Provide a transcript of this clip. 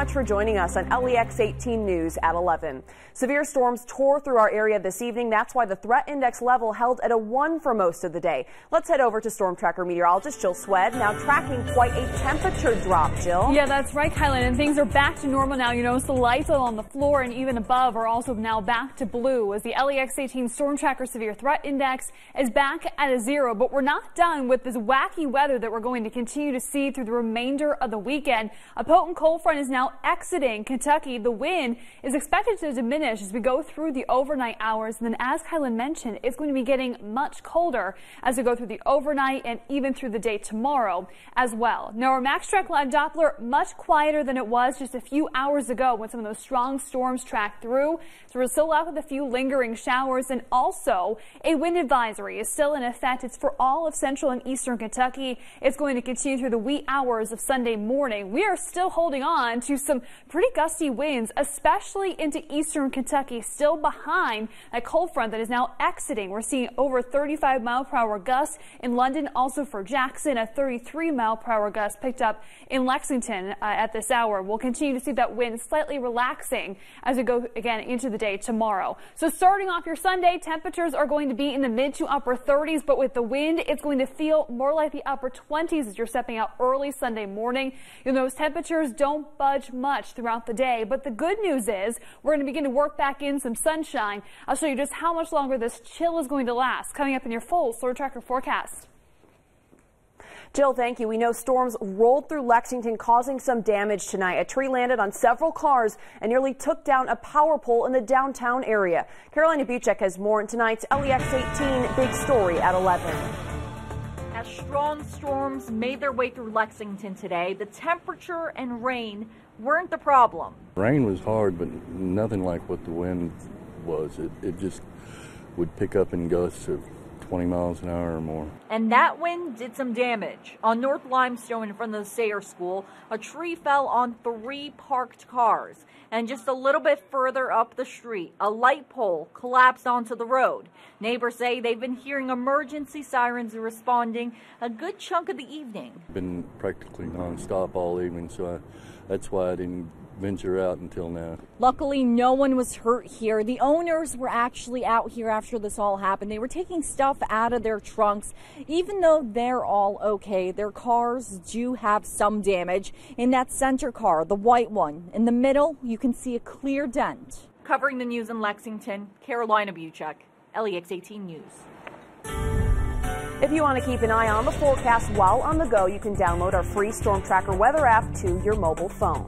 much for joining us on LEX 18 News at 11. Severe storms tore through our area this evening. That's why the threat index level held at a 1 for most of the day. Let's head over to Storm Tracker meteorologist Jill Swed, now tracking quite a temperature drop, Jill. Yeah, that's right, Kylan, and things are back to normal now. You notice the lights on the floor and even above are also now back to blue as the LEX 18 Storm Tracker Severe Threat Index is back at a 0. But we're not done with this wacky weather that we're going to continue to see through the remainder of the weekend. A potent cold front is now exiting Kentucky. The wind is expected to diminish as we go through the overnight hours. And then, as Kylan mentioned, it's going to be getting much colder as we go through the overnight and even through the day tomorrow as well. Now, our Max Track Live Doppler much quieter than it was just a few hours ago when some of those strong storms tracked through. So we're still left with a few lingering showers, and also a wind advisory is still in effect. It's for all of central and eastern Kentucky. It's going to continue through the wee hours of Sunday morning. We are still holding on to some pretty gusty winds, especially into eastern Kentucky, still behind that cold front that is now exiting. We're seeing over 35-mile-per-hour gusts in London, also for Jackson, a 33-mile-per-hour gust picked up in Lexington at this hour. We'll continue to see that wind slightly relaxing as we go again into the day tomorrow. So starting off your Sunday, temperatures are going to be in the mid to upper 30s, but with the wind, it's going to feel more like the upper 20s as you're stepping out early Sunday morning. You'll notice temperatures don't budge much throughout the day, but the good news is we're going to begin to work back in some sunshine. I'll show you just how much longer this chill is going to last coming up in your full Storm Tracker forecast. Jill, thank you. We know storms rolled through Lexington, causing some damage tonight. A tree landed on several cars and nearly took down a power pole in the downtown area. Carolina Buchek has more in tonight's LEX 18 Big Story at 11. As strong storms made their way through Lexington today, the temperature and rain weren't the problem. Rain was hard, but nothing like what the wind was. It just would pick up in gusts of 20 miles an hour or more. And that wind did some damage. On North Limestone in front of the Sayre School, a tree fell on 3 parked cars. And just a little bit further up the street, a light pole collapsed onto the road. Neighbors say they've been hearing emergency sirens responding a good chunk of the evening. Been practically nonstop all evening, so that's why I didn't venture out until now. Luckily, no one was hurt here. The owners were actually out here after this all happened. They were taking stuff out of their trunks. Even though they're all okay, their cars do have some damage. In that center car, the white one, in the middle, you can see a clear dent. Covering the news in Lexington, Carolina Buchek, LEX 18 News. If you want to keep an eye on the forecast while on the go, you can download our free Storm Tracker weather app to your mobile phone.